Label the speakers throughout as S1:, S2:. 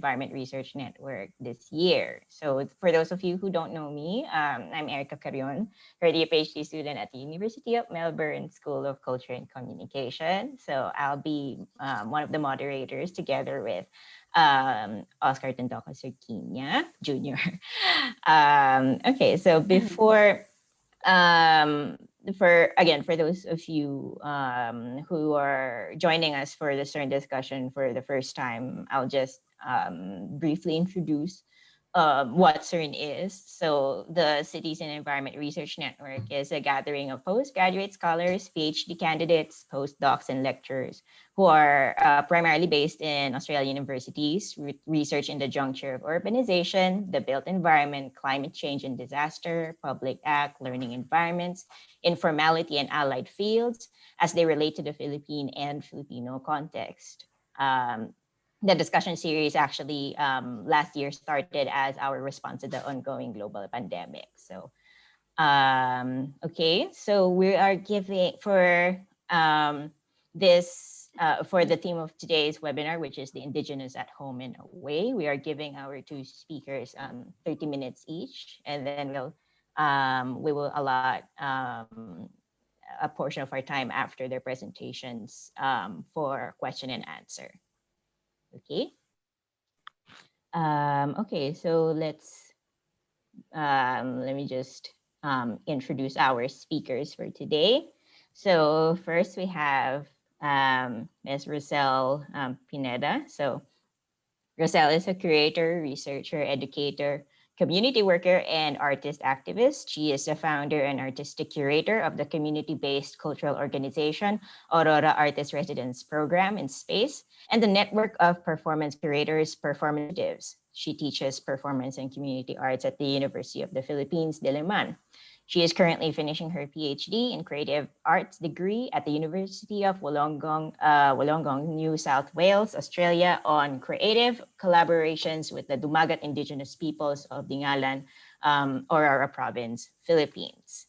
S1: Environment Research Network this year. So for those of you who don't know me, I'm Erica Carrion, currently a PhD student at the University of Melbourne School of Culture and Communication. So I'll be one of the moderators together with Oscar Tendoca Surquina Jr. Okay, so before for those of you who are joining us for the CERN discussion for the first time, I'll just briefly introduce what CERN is. So the Cities and Environment Research Network is a gathering of postgraduate scholars, PhD candidates, postdocs, and lecturers who are primarily based in Australian universities, research in the juncture of urbanization, the built environment, climate change and disaster, public act, learning environments, informality and allied fields as they relate to the Philippine and Filipino context. The discussion series actually last year started as our response to the ongoing global pandemic. So, okay, so we are giving for for the theme of today's webinar, which is the Indigenous at Home and Away, we are giving our two speakers 30 minutes each, and then we will allot a portion of our time after their presentations for question and answer. Okay. Okay, so let me just introduce our speakers for today. So first we have Ms. Roselle Pineda. So Roselle is a curator, researcher, educator, community worker, and artist activist. She is the founder and artistic curator of the community-based cultural organization Aurora Artist Residence Program in Space and the network of performance curators, Performatives. She teaches performance and community arts at the University of the Philippines, Diliman. She is currently finishing her PhD in Creative Arts degree at the University of Wollongong, New South Wales, Australia, on creative collaborations with the Domaget Indigenous peoples of Dingalan, Aurora Province, Philippines.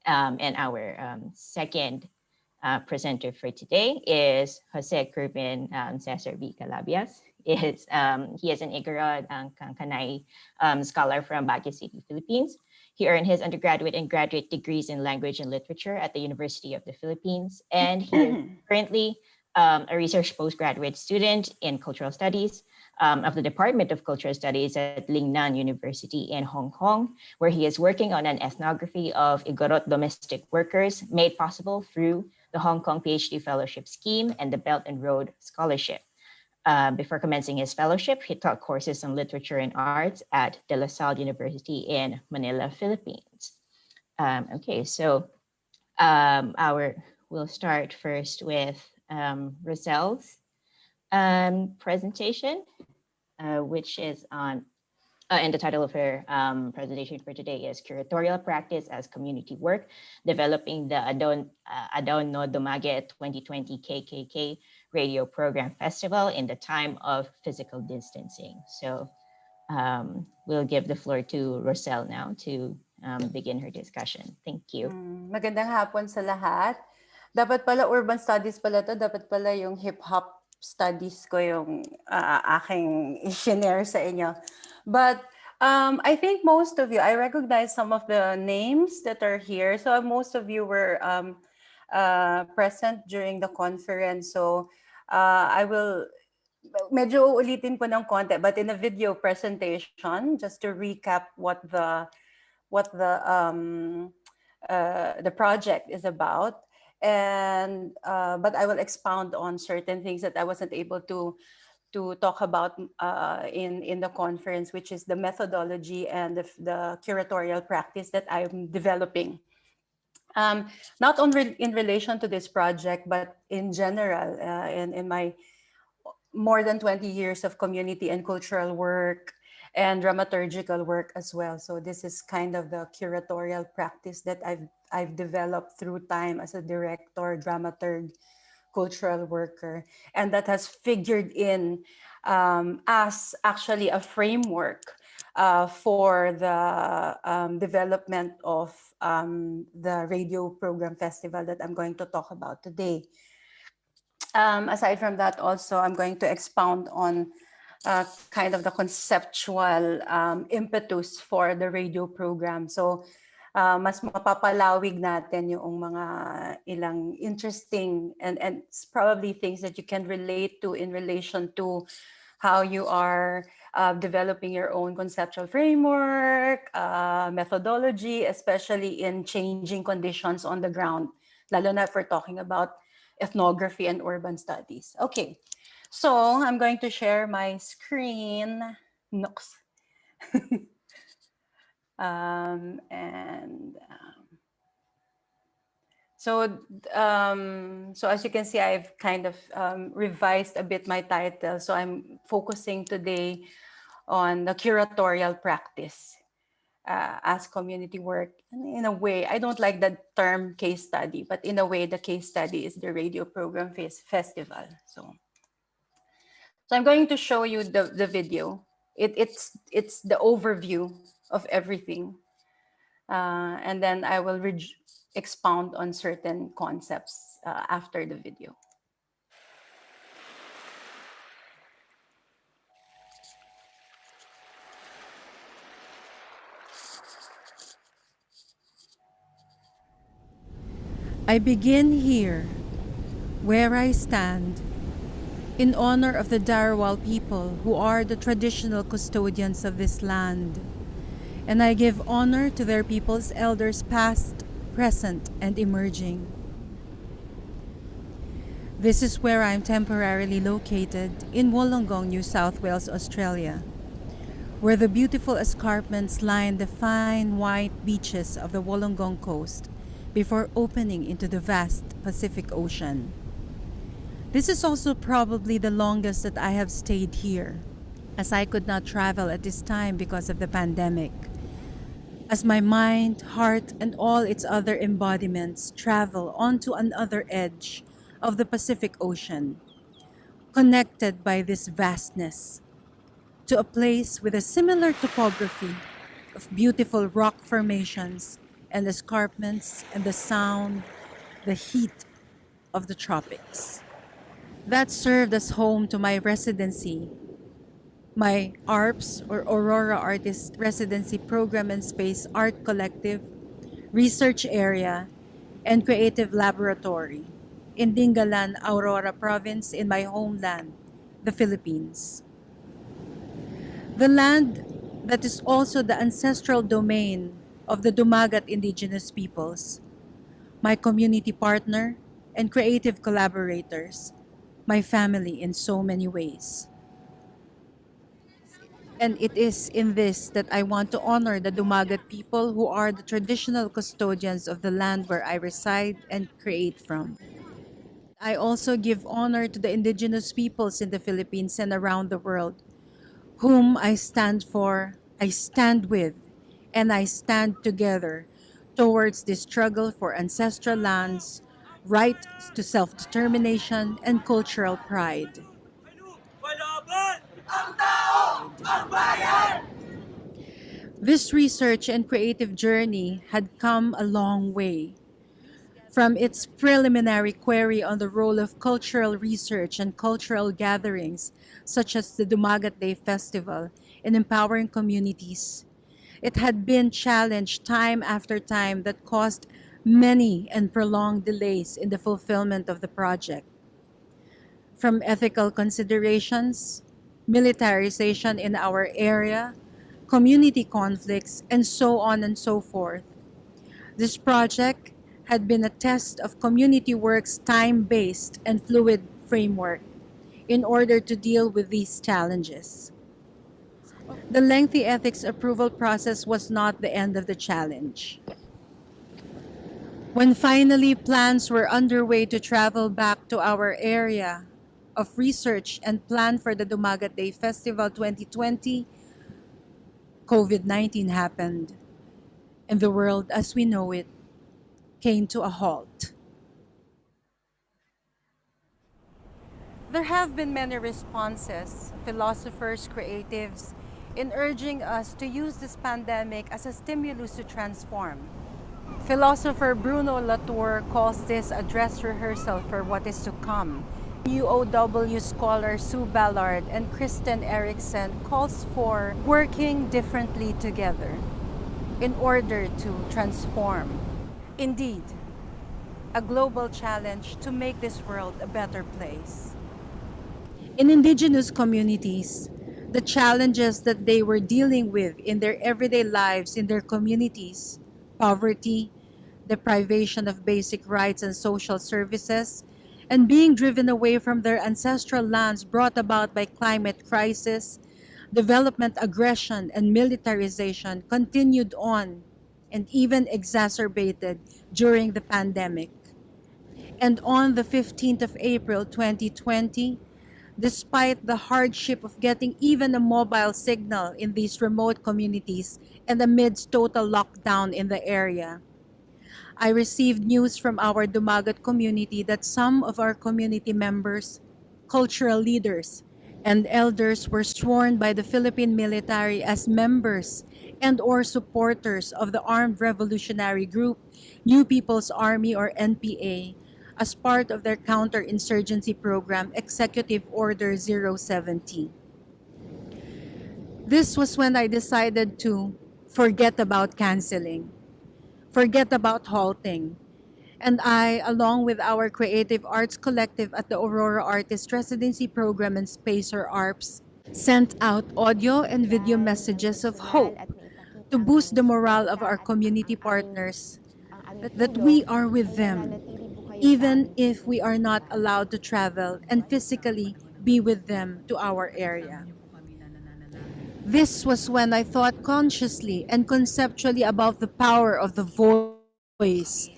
S1: And our second presenter for today is Jose Kervin Cesar V. Calabias. He is an Igorot Kanay scholar from Baguio City, Philippines. He earned his undergraduate and graduate degrees in language and literature at the University of the Philippines, and he is currently a research postgraduate student in cultural studies of the Department of Cultural Studies at Lingnan University in Hong Kong, where he is working on an ethnography of Igorot domestic workers made possible through the Hong Kong PhD Fellowship Scheme and the Belt and Road Scholarship. Before commencing his fellowship, he taught courses on literature and arts at De La Salle University in Manila, Philippines. Okay, so we'll start first with Roselle's presentation, which is on, and the title of her presentation for today is Curatorial Practice as Community Work, Developing the Adow no Domaget 2020 KKK Radio Program Festival in the Time of Physical Distancing. So we'll give the floor to Roselle now to begin her discussion. Thank you.
S2: Magandang hapon sa lahat. Dapat pala urban studies pala to, dapat pala yung hip-hop studies ko yung aking i-share sa inyo. But I think most of you, I recognize some of the names that are here. So most of you were present during the conference. So I will, medyo ulitin ko ng konti, but in a video presentation, just to recap what the project is about. And but I will expound on certain things that I wasn't able to talk about in the conference, which is the methodology and the curatorial practice that I'm developing. Not only in relation to this project, but in general, in my more than 20 years of community and cultural work and dramaturgical work as well. So this is kind of the curatorial practice that I've developed through time as a director, dramaturg, cultural worker, and that has figured in as actually a framework for the development of the radio program festival that I'm going to talk about today. Aside from that, also, I'm going to expound on kind of the conceptual impetus for the radio program. So, mas mapapalawig natin yung mga ilang interesting and probably things that you can relate to in relation to how you are developing your own conceptual framework, methodology, especially in changing conditions on the ground, lalo na if we're talking about ethnography and urban studies. Okay, so I'm going to share my screen. Nooks. So as you can see, I've kind of revised a bit my title. So I'm focusing today on the curatorial practice as community work. In a way, I don't like the term case study, but in a way, the case study is the radio program festival. So I'm going to show you the video. It's the overview of everything. And then I will expound on certain concepts after the video.
S3: I begin here, where I stand, in honor of the Darawal people who are the traditional custodians of this land, and I give honor to their people's elders past, present, and emerging. This is where I'm temporarily located, in Wollongong, New South Wales, Australia, where the beautiful escarpments line the fine white beaches of the Wollongong coast before opening into the vast Pacific Ocean. This is also probably the longest that I have stayed here, as I could not travel at this time because of the pandemic. As my mind, heart, and all its other embodiments travel onto another edge of the Pacific Ocean, connected by this vastness, to a place with a similar topography of beautiful rock formations and escarpments and the sound, the heat of the tropics. That served as home to my residency, my ARPS or Aurora Artist Residency Program and Space Art Collective, research area, and creative laboratory in Dingalan, Aurora Province in my homeland, the Philippines. The land that is also the ancestral domain of the Domaget Indigenous peoples, my community partner and creative collaborators, my family in so many ways. And it is in this that I want to honor the Domaget people who are the traditional custodians of the land where I reside and create from. I also give honor to the indigenous peoples in the Philippines and around the world, whom I stand for, I stand with, and I stand together towards this struggle for ancestral lands, right to self-determination, and cultural pride. This research and creative journey had come a long way. From its preliminary query on the role of cultural research and cultural gatherings, such as the Domaget Day Festival, in empowering communities, it had been challenged time after time that caused many and prolonged delays in the fulfillment of the project. From ethical considerations, militarization in our area, community conflicts, and so on and so forth. This project had been a test of community work's time-based and fluid framework in order to deal with these challenges. The lengthy ethics approval process was not the end of the challenge. When finally plans were underway to travel back to our area of research and plan for the Domaget Day Festival 2020, COVID-19 happened, and the world as we know it came to a halt. There have been many responses, philosophers, creatives, in urging us to use this pandemic as a stimulus to transform. Philosopher Bruno Latour calls this a dress rehearsal for what is to come, UOW scholar Sue Ballard and Kristen Erickson calls for working differently together in order to transform. Indeed, a global challenge to make this world a better place. In Indigenous communities, the challenges that they were dealing with in their everyday lives in their communities, poverty, deprivation of basic rights and social services, and being driven away from their ancestral lands brought about by climate crisis, development aggression, and militarization continued on and even exacerbated during the pandemic. And on the 15th of April 2020, despite the hardship of getting even a mobile signal in these remote communities and amidst total lockdown in the area, I received news from our Domaget community that some of our community members, cultural leaders, and elders were sworn by the Philippine military as members and or supporters of the Armed Revolutionary Group, New People's Army or NPA, as part of their counterinsurgency program Executive Order 070. This was when I decided to forget about canceling, forget about halting, and I, along with our Creative Arts Collective at the Aurora Artist Residency Program and Spacer ARPS, sent out audio and video messages of hope to boost the morale of our community partners that we are with them, even if we are not allowed to travel and physically be with them to our area. This was when I thought consciously and conceptually about the power of the voice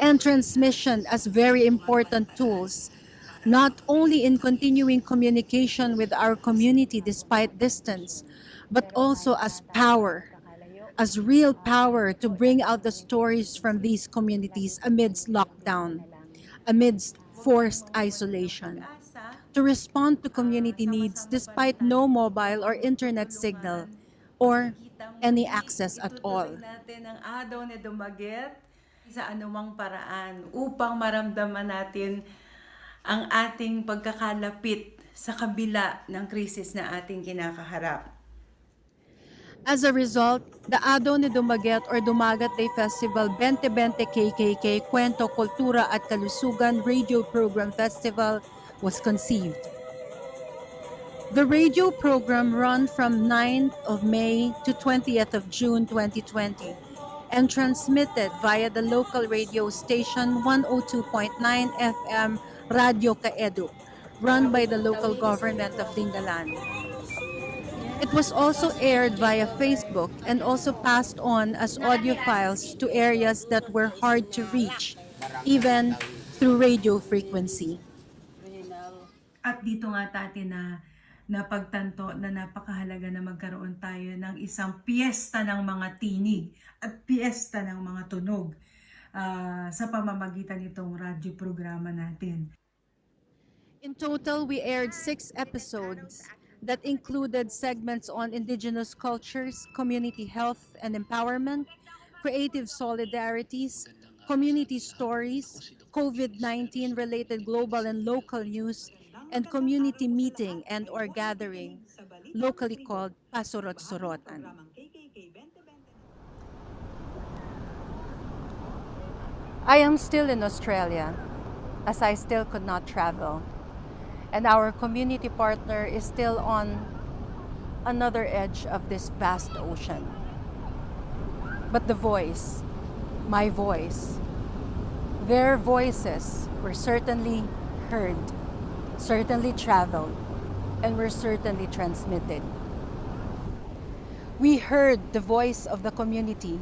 S3: and transmission as very important tools, not only in continuing communication with our community despite distance, but also as power, as real power to bring out the stories from these communities amidst lockdown, amidst forced isolation, to respond to community needs despite no mobile or internet signal or any access at all.
S4: Natin ang Adow ni Domaget sa anumang paraan upang maramdaman natin ang ating pagkakalapit sa kabila ng krisis na ating kinakaharap.
S3: As a result, the Adow ni Dumaget or Dumagat Day Festival 2020 KKK Kwento, Kultura at Kalusugan Radio Program Festival was conceived. The radio program ran from 9th of May to 20th of June 2020 and transmitted via the local radio station 102.9 FM Radio Kaedu, run by the local government of Dingalan. It was also aired via Facebook and also passed on as audio files to areas that were hard to reach, even through radio frequency.
S4: At dito nga natin na napagtanto na napakahalaga na magkaroon tayo ng isang piyesta ng mga tinig at piyesta ng mga tunog sa pamamagitan nitong radyo programa natin.
S3: In total, we aired 6 episodes that included segments on Indigenous cultures, community health and empowerment, creative solidarities, community stories, COVID-19 related global and local news, and community meeting and or gathering, locally called Pasurot-Surotan. I am still in Australia, as I still could not travel, and our community partner is still on another edge of this vast ocean. But the voice, my voice, their voices were certainly heard, certainly traveled, and were certainly transmitted. We heard the voice of the community,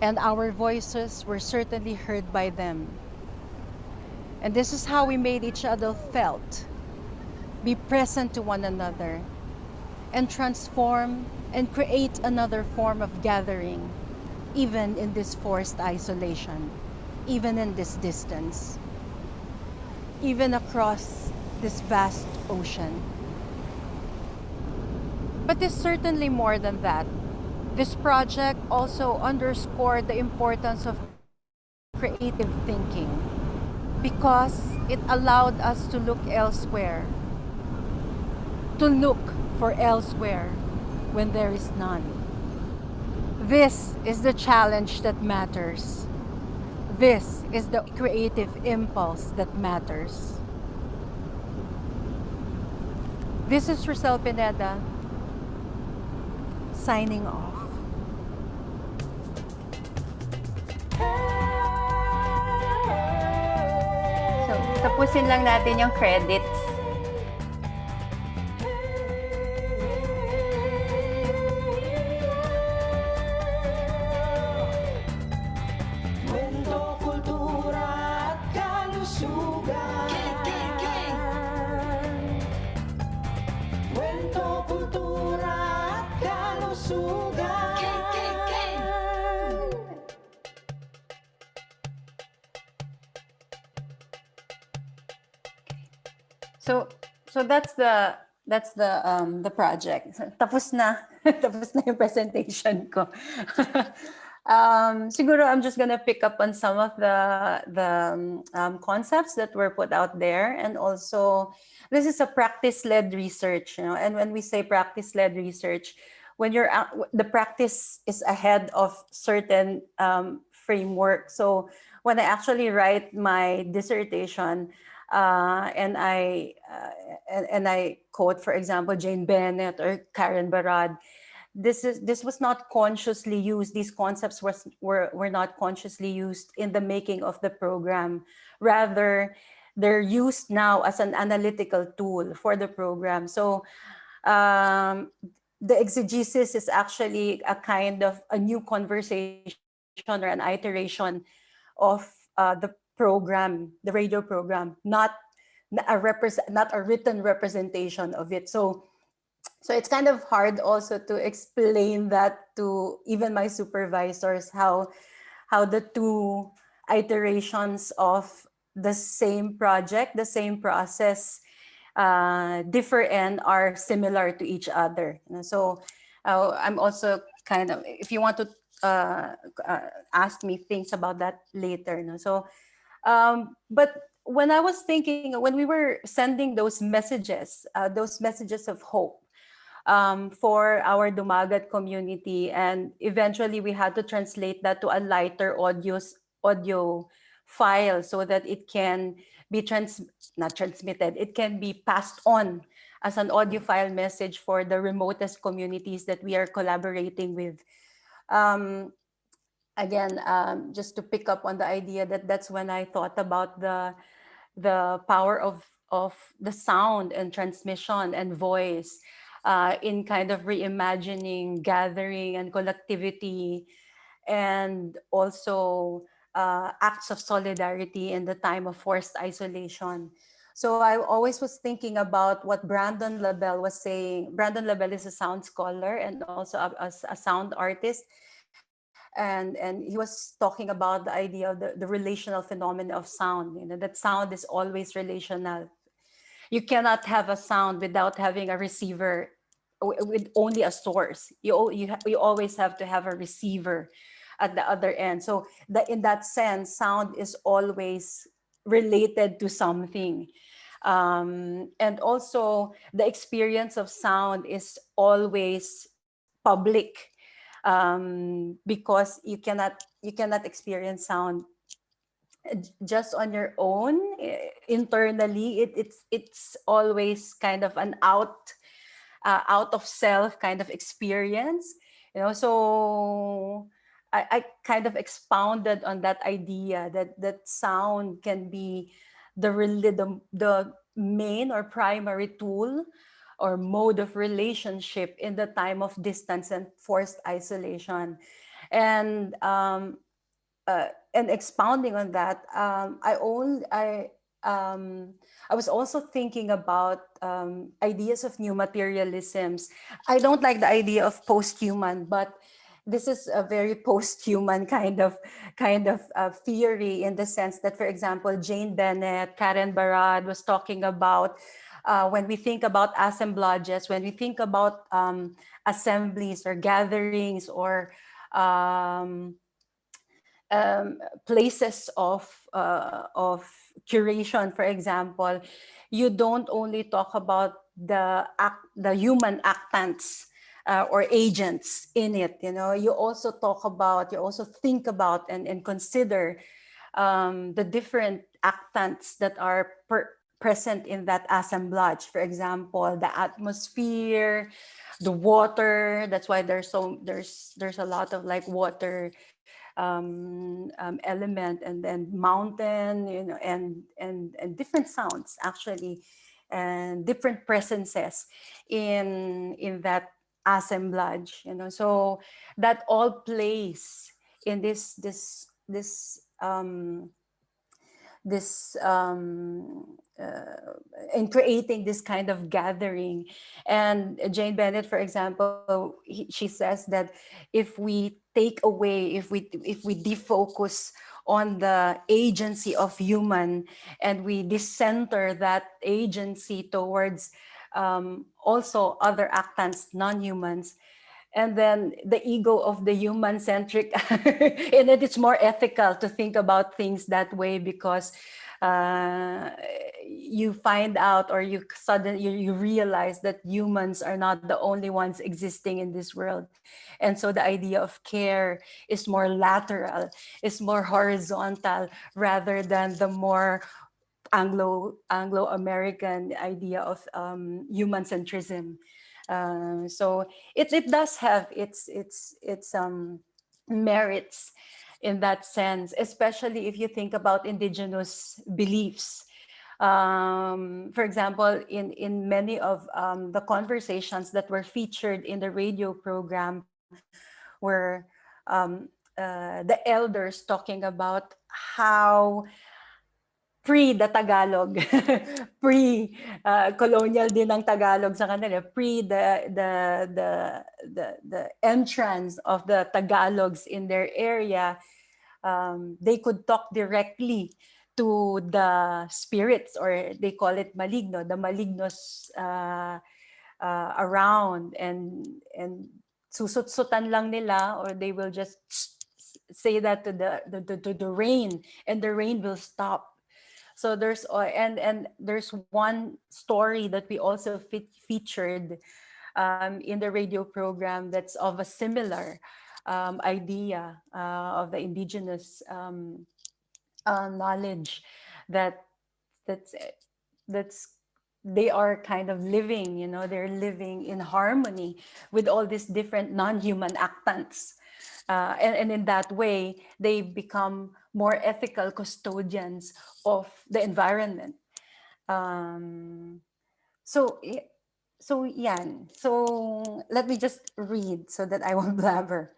S3: and our voices were certainly heard by them. And this is how we made each other felt, be present to one another, and transform and create another form of gathering, even in this forced isolation, even in this distance, even across this vast ocean. But it's certainly more than that. This project also underscored the importance of creative thinking,
S2: because it allowed us to look elsewhere, to look for elsewhere when there is none. This is the challenge that matters. This is the creative impulse that matters. This is Roselle Pineda, signing off. So, tapusin lang natin yung credits.
S5: Kwento, kultura at kalusugan. Kwento, kultura at kalusugan.
S2: So that's the project. Tapos na. Tapos na yung presentation ko. Siguro I'm just gonna pick up on some of the concepts that were put out there, and also this is a practice-led research, you know. And when we say practice-led research, when you're the practice is ahead of certain framework. So when I actually write my dissertation, and I quote, for example, Jane Bennett or Karen Barad, this was not consciously used. These concepts were not consciously used in the making of the program. Rather, they're used now as an analytical tool for the program. So the exegesis is actually a kind of a new conversation or an iteration of the program, the radio program, not a written representation of it. So it's kind of hard also to explain that to even my supervisors, how the two iterations of the same project, the same process, differ and are similar to each other. You know, so I'm also kind of, if you want to ask me things about that later. You know? So, but when I was thinking, when we were sending those messages of hope for our Domaget community, and eventually we had to translate that to a lighter audio file so that it can be not transmitted, it can be passed on as an audio file message for the remotest communities that we are collaborating with. Again, just to pick up on the idea that's when I thought about the power of the sound and transmission and voice in kind of reimagining gathering and collectivity, and also acts of solidarity in the time of forced isolation. So I always was thinking about what Brandon Labelle was saying. Brandon Labelle is a sound scholar and also a sound artist. And he was talking about the idea of the relational phenomenon of sound. You know, that sound is always relational. You cannot have a sound without having a receiver with only a source. You always have to have a receiver at the other end. So in that sense, sound is always related to something. And also the experience of sound is always public, because you cannot experience sound just on your own internally. It's always kind of an out of self kind of experience, you know. So I kind of expounded on that idea that sound can be the main or primary tool or mode of relationship in the time of distance and forced isolation. And expounding on that, I was also thinking about ideas of new materialisms. I don't like the idea of post-human, but this is a very post-human kind of theory, in the sense that, for example, Jane Bennett, Karen Barad was talking about when we think about assemblages, when we think about assemblies or gatherings or places of curation. For example, you don't only talk about the human actants or agents in it. You also think about and consider the different actants that are present in that assemblage. For example, the atmosphere, the water. That's why there's a lot of like water element, and then mountain, and different sounds actually, and different presences in that assemblage. So that all plays in this in creating this kind of gathering. And Jane Bennett, for example, she says that if we take away, if we defocus on the agency of human, and we decenter that agency towards also other actants, non-humans, and then the ego of the human centric and then it's more ethical to think about things that way, because you find out, or you realize that humans are not the only ones existing in this world. And so the idea of care is more lateral, is more horizontal, rather than the more Anglo-American idea of human centrism. So it does have its merits in that sense, especially if you think about indigenous beliefs. For example, in many of the conversations that were featured in the radio program were the elders talking about how pre the Tagalog, colonial din ng Tagalog sa kanila, pre the entrance of the Tagalogs in their area, they could talk directly to the spirits, or they call it maligno, the malignos around, and susut-sutan lang nila, or they will just say that to the rain, and the rain will stop. So there's there's one story that we also featured in the radio program that's of a similar idea of the indigenous knowledge, that's they are kind of living, they're living in harmony with all these different non-human actants. And in that way, they become more ethical custodians of the environment. So yan. So let me just read so that I won't blabber.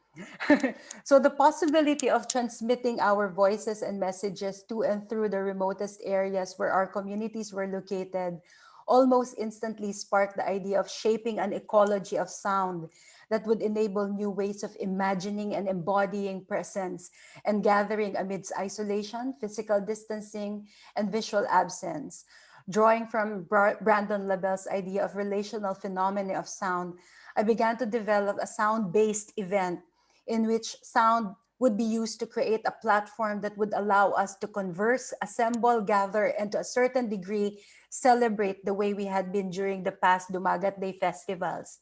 S2: So the possibility of transmitting our voices and messages to and through the remotest areas where our communities were located almost instantly sparked the idea of shaping an ecology of sound that would enable new ways of imagining and embodying presence and gathering amidst isolation, physical distancing, and visual absence. Drawing from Brandon LaBelle's idea of relational phenomena of sound, I began to develop a sound-based event in which sound would be used to create a platform that would allow us to converse, assemble, gather, and to a certain degree, celebrate the way we had been during the past Domaget Day festivals.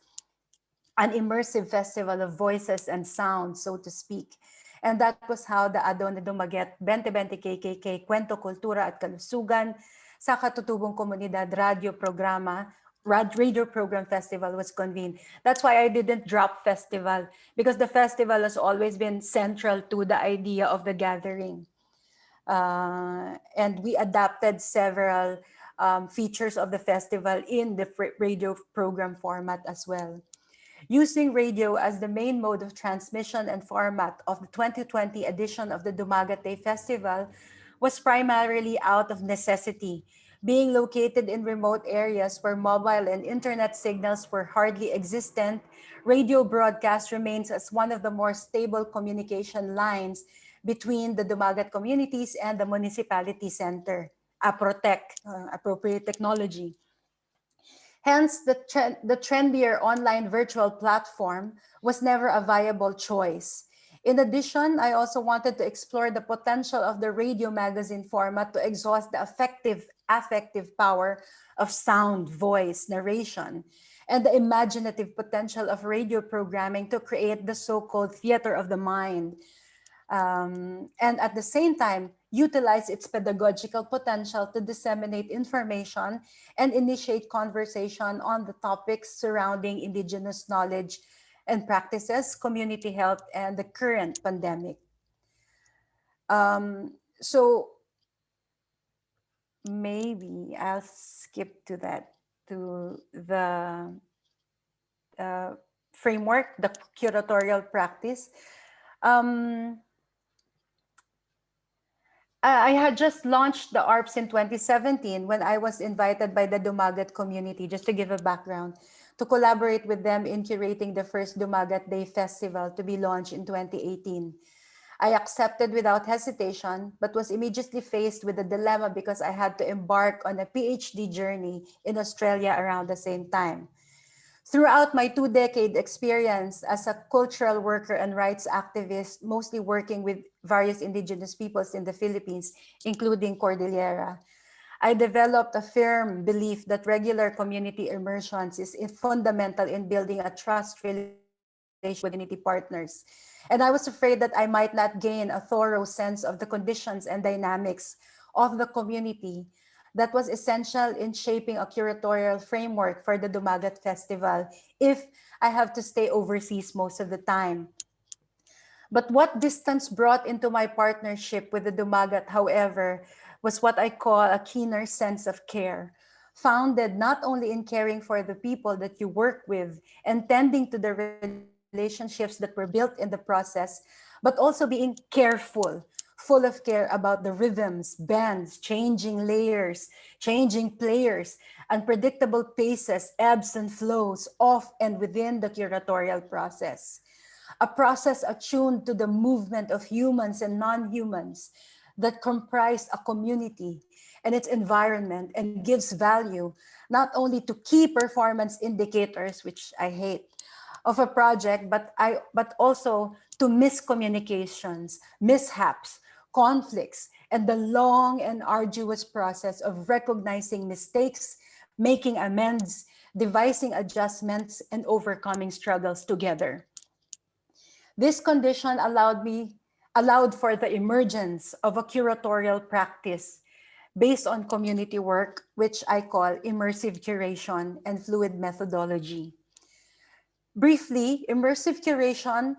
S2: An immersive festival of voices and sounds, so to speak. And that was how the Adow ni Domaget 2020 KKK Kwento, Kultura at Kalusugan sa Katutubong Komunidad Radio Program Festival was convened. That's why I didn't drop festival, because the festival has always been central to the idea of the gathering. And we adapted several features of the festival in the radio program format as well. Using radio as the main mode of transmission and format of the 2020 edition of the Domaget Day Festival was primarily out of necessity. Being located in remote areas where mobile and internet signals were hardly existent, radio broadcast remains as one of the more stable communication lines between the Domaget communities and the municipality center, APROTEC, Appropriate Technology. Hence, the trendier online virtual platform was never a viable choice. In addition, I also wanted to explore the potential of the radio magazine format to exhaust the affective power of sound, voice, narration, and the imaginative potential of radio programming to create the so-called theater of the mind. And at the same time, utilize its pedagogical potential to disseminate information and initiate conversation on the topics surrounding Indigenous knowledge and practices, community health, and the current pandemic. So maybe I'll skip to that, to the framework, the curatorial practice. I had just launched the ARPS in 2017 when I was invited by the Domaget community, just to give a background, to collaborate with them in curating the first Domaget Day Festival to be launched in 2018. I accepted without hesitation, but was immediately faced with a dilemma because I had to embark on a PhD journey in Australia around the same time. Throughout my 2-decade experience as a cultural worker and rights activist, mostly working with various indigenous peoples in the Philippines, including Cordillera, I developed a firm belief that regular community immersions is fundamental in building a trust relationship with community partners. And I was afraid that I might not gain a thorough sense of the conditions and dynamics of the community that was essential in shaping a curatorial framework for the Domaget Festival if I have to stay overseas most of the time. But what distance brought into my partnership with the Domaget, however, was what I call a keener sense of care, founded not only in caring for the people that you work with and tending to the relationships that were built in the process, but also being careful, full of care about the rhythms, bends, changing layers, changing players, unpredictable paces, ebbs and flows of and within the curatorial process. A process attuned to the movement of humans and non-humans that comprise a community and its environment and gives value not only to key performance indicators, which I hate, of a project, but also to miscommunications, mishaps, conflicts, and the long and arduous process of recognizing mistakes, making amends, devising adjustments, and overcoming struggles together. This condition allowed for the emergence of a curatorial practice based on community work, which I call immersive curation and fluid methodology. Briefly, immersive curation,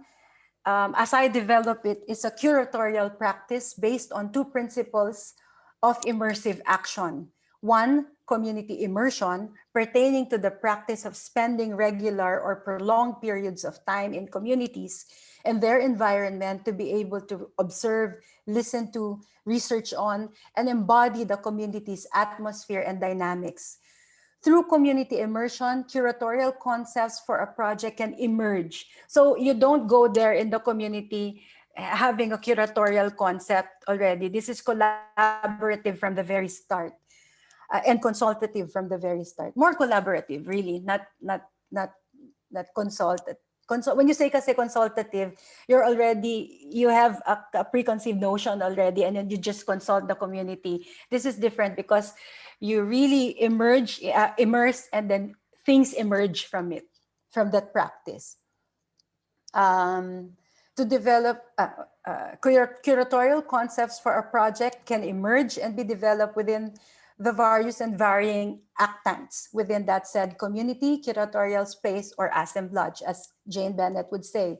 S2: as I develop it, is a curatorial practice based on 2 principles of immersive action. 1, community immersion, pertaining to the practice of spending regular or prolonged periods of time in communities and their environment to be able to observe, listen to, research on, and embody the community's atmosphere and dynamics. Through community immersion, curatorial concepts for a project can emerge. So you don't go there in the community having a curatorial concept already. This is collaborative from the very start and consultative from the very start. More collaborative, really, not consultative. When you say kasi consultative, you have a preconceived notion already, and then you just consult the community. This is different because you really immerse, and then things emerge from it, from that practice. To develop curatorial concepts for a project can emerge and be developed within the various and varying actants within that said community, curatorial space, or assemblage, as Jane Bennett would say.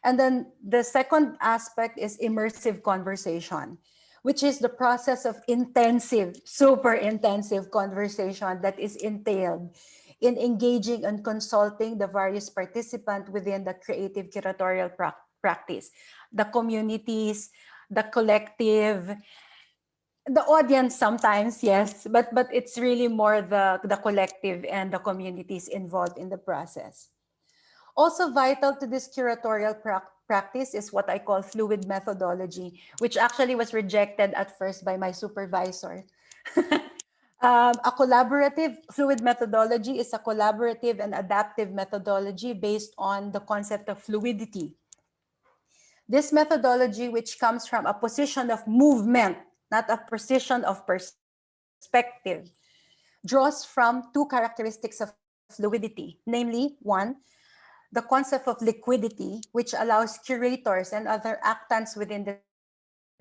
S2: And then the second aspect is immersive conversation, which is the process of intensive, super intensive conversation that is entailed in engaging and consulting the various participants within the creative curatorial practice, the communities, the collective, the audience sometimes, yes, but it's really more the collective and the communities involved in the process. Also vital to this curatorial practice is what I call fluid methodology, which actually was rejected at first by my supervisor. A collaborative fluid methodology is a collaborative and adaptive methodology based on the concept of fluidity. This methodology, which comes from a position of movement, not a position of perspective, draws from two characteristics of fluidity, namely, one, the concept of liquidity, which allows curators and other actants within the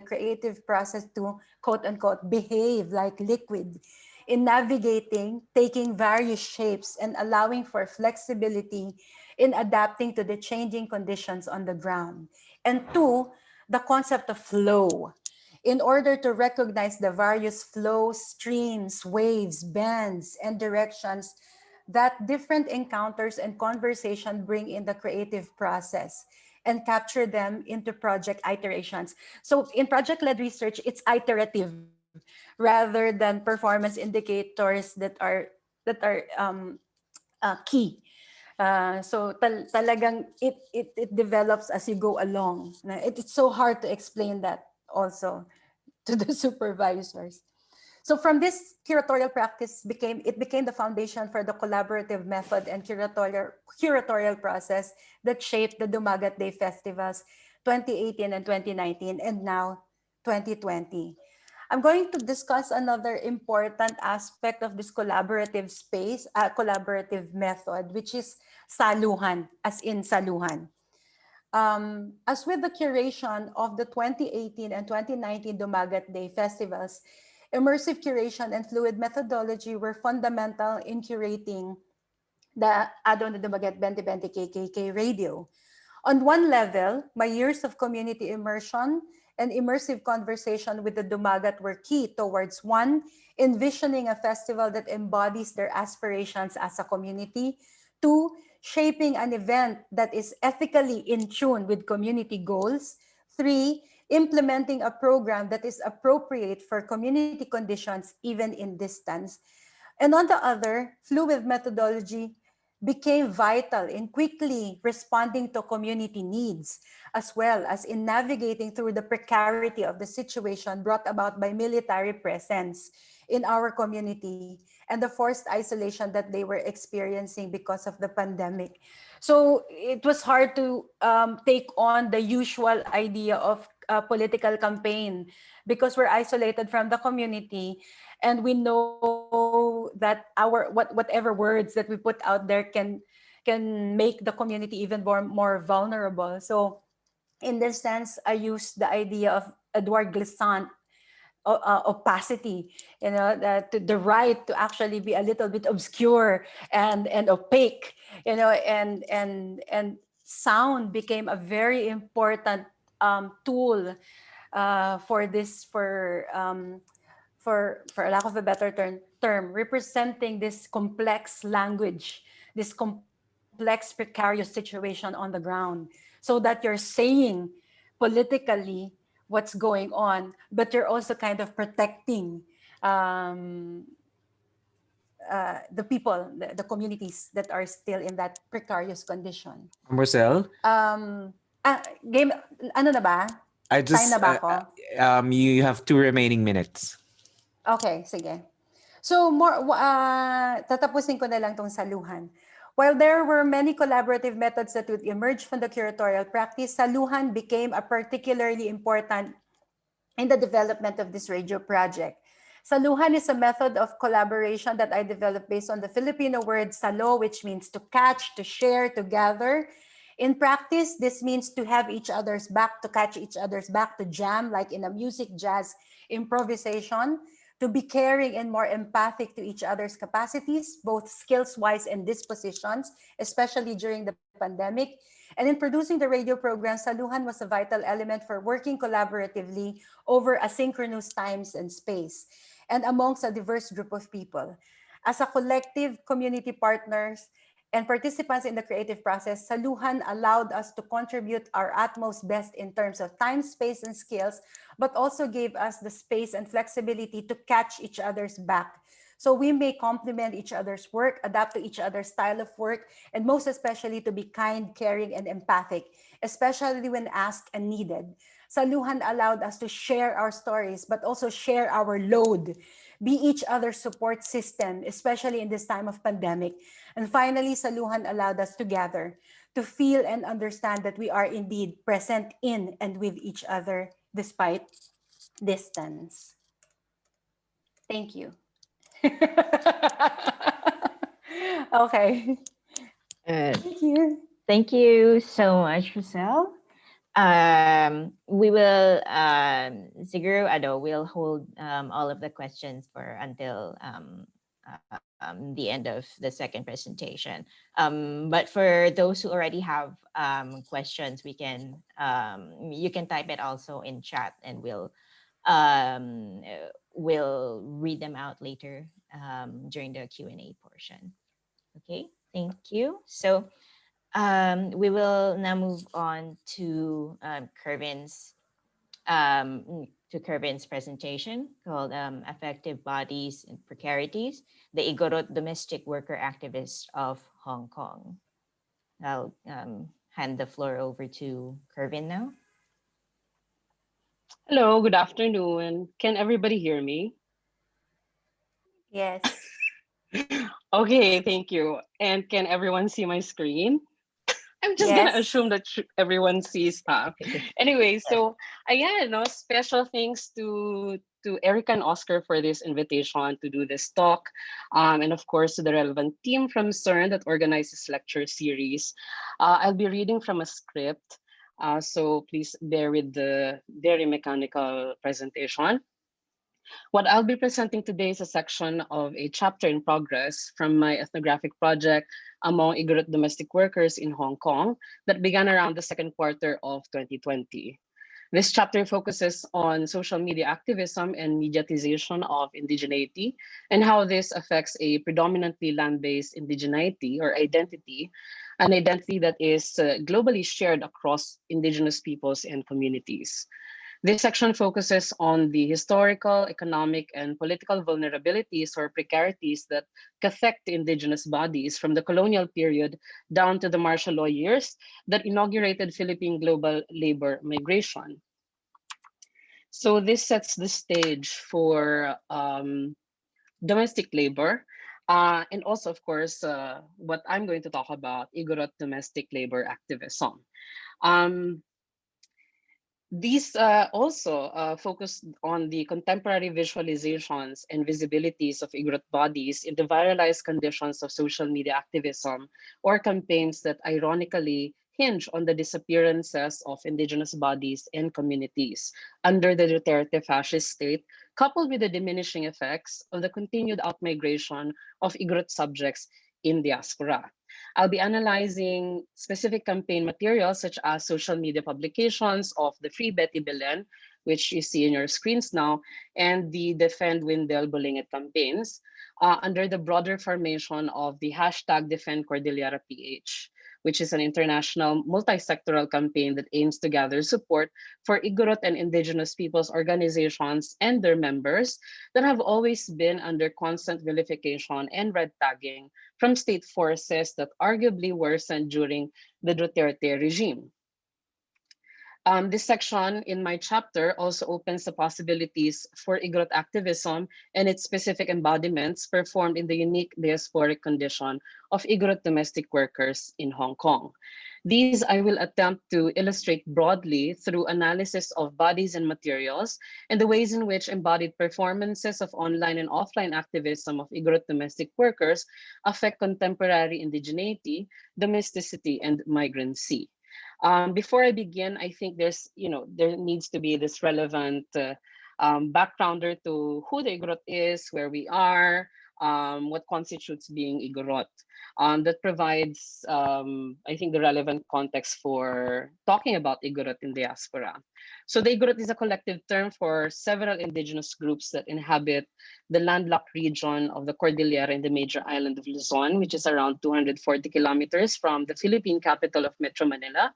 S2: creative process to, quote unquote, behave like liquid in navigating, taking various shapes, and allowing for flexibility in adapting to the changing conditions on the ground. And two, the concept of flow. In order to recognize the various flows, streams, waves, bends, and directions that different encounters and conversation bring in the creative process and capture them into project iterations. So in project-led research, it's iterative rather than performance indicators that are key. So talagang it develops as you go along. It's so hard to explain that also to the supervisors. So from this curatorial practice became the foundation for the collaborative method and curatorial process that shaped the Domaget Day Festivals 2018 and 2019 and now 2020. I'm going to discuss another important aspect of this collaborative space, collaborative method, which is saluhan, as in saluhan. As with the curation of the 2018 and 2019 Domaget Day Festivals, immersive curation and fluid methodology were fundamental in curating the Adow na Domaget 2020 KKK radio. On one level, my years of community immersion and immersive conversation with the Domaget were key towards one, envisioning a festival that embodies their aspirations as a community, two, shaping an event that is ethically in tune with community goals, three, implementing a program that is appropriate for community conditions even in distance. And on the other, fluid methodology became vital in quickly responding to community needs, as well as in navigating through the precarity of the situation brought about by military presence in our community and the forced isolation that they were experiencing because of the pandemic. So it was hard to take on the usual idea of a political campaign because we're isolated from the community, and we know that whatever words that we put out there can make the community even more vulnerable. So in this sense, I use the idea of Edouard Glissant, opacity, the right to actually be a little bit obscure and opaque, and sound became a very important tool for this for lack of a better term, representing this complex language, this complex precarious situation on the ground, so that you're saying politically what's going on, but you're also kind of protecting the people, the communities that are still in that precarious condition.
S6: Roselle,
S2: Game, ano na ba?
S6: I just
S2: Sign na ba ako?
S6: you have 2 remaining minutes.
S2: Okay, sige. So tatapusin ko na lang tong saluhan. While there were many collaborative methods that would emerge from the curatorial practice, saluhan became a particularly important in the development of this radio project. Saluhan is a method of collaboration that I developed based on the Filipino word salo, which means to catch, to share, to gather. In practice, this means to have each other's back, to catch each other's back, to jam, like in a music jazz improvisation, to be caring and more empathic to each other's capacities, both skills-wise and dispositions, especially during the pandemic. And in producing the radio program, saluhan was a vital element for working collaboratively over asynchronous times and space, and amongst a diverse group of people. As a collective, community partners and participants in the creative process, saluhan allowed us to contribute our utmost best in terms of time, space, and skills, but also gave us the space and flexibility to catch each other's back, so we may complement each other's work, adapt to each other's style of work, and most especially to be kind, caring, and empathic, especially when asked and needed. Saluhan allowed us to share our stories, but also share our load, be each other's support system, especially in this time of pandemic. And finally, saluhan allowed us to gather to feel and understand that we are indeed present in and with each other despite distance. Thank you. Okay. Thank you.
S1: Thank you so much, Roselle. We will, Siguro, Adow will hold all of the questions for until the end of the second presentation. But for those who already have questions, we can you can type it also in chat, and we'll read them out later during the Q&A portion. Okay, thank you. So we will now move on to Kervin's presentation called Affective Bodies and Precarities, the Igorot Domestic Worker Activist of Hong Kong. I'll hand the floor over to Kervin now.
S7: Hello, good afternoon. Can everybody hear me?
S2: Yes.
S7: Okay, thank you. And can everyone see my screen? I'm just gonna
S2: Yes.
S7: assume that everyone sees that. Anyway, so again, no special thanks to Erica and Oscar for this invitation to do this talk, and of course to the relevant team from CERN that organized this lecture series. I'll be reading from a script, so please bear with the very mechanical presentation. What I'll be presenting today is a section of a chapter in progress from my ethnographic project among Igorot domestic workers in Hong Kong that began around the second quarter of 2020. This chapter focuses on social media activism and mediatization of indigeneity and how this affects a predominantly land-based indigeneity or identity, an identity that is globally shared across indigenous peoples and communities. This section focuses on the historical, economic, and political vulnerabilities or precarities that affect indigenous bodies from the colonial period down to the martial law years that inaugurated Philippine global labor migration. So this sets the stage for domestic labor, and also, of course, what I'm going to talk about, Igorot domestic labor activism. These also focus on the contemporary visualizations and visibilities of Igorot bodies in the viralized conditions of social media activism or campaigns that ironically hinge on the disappearances of indigenous bodies and communities under the Duterte fascist state, coupled with the diminishing effects of the continued outmigration of Igorot subjects in diaspora. I'll be analyzing specific campaign materials such as social media publications of the Free Betty Belen, which you see in your screens now, and the Defend Windel Bulingit campaigns under the broader formation of the hashtag Defend Cordillera PH, which is an international multi-sectoral campaign that aims to gather support for Igorot and indigenous peoples organizations and their members that have always been under constant vilification and red tagging from state forces that arguably worsened during the Duterte regime. This section in my chapter also opens the possibilities for Igorot activism and its specific embodiments performed in the unique diasporic condition of Igorot domestic workers in Hong Kong. These I will attempt to illustrate broadly through analysis of bodies and materials and the ways in which embodied performances of online and offline activism of Igorot domestic workers affect contemporary indigeneity, domesticity, and migrancy. Before I begin, I think there needs to be this relevant backgrounder to who the Igorot is, where we are, what constitutes being Igorot. That provides, I think, the relevant context for talking about Igorot in diaspora. So the Igorot is a collective term for several indigenous groups that inhabit the landlocked region of the Cordillera in the major island of Luzon, which is around 240 kilometers from the Philippine capital of Metro Manila.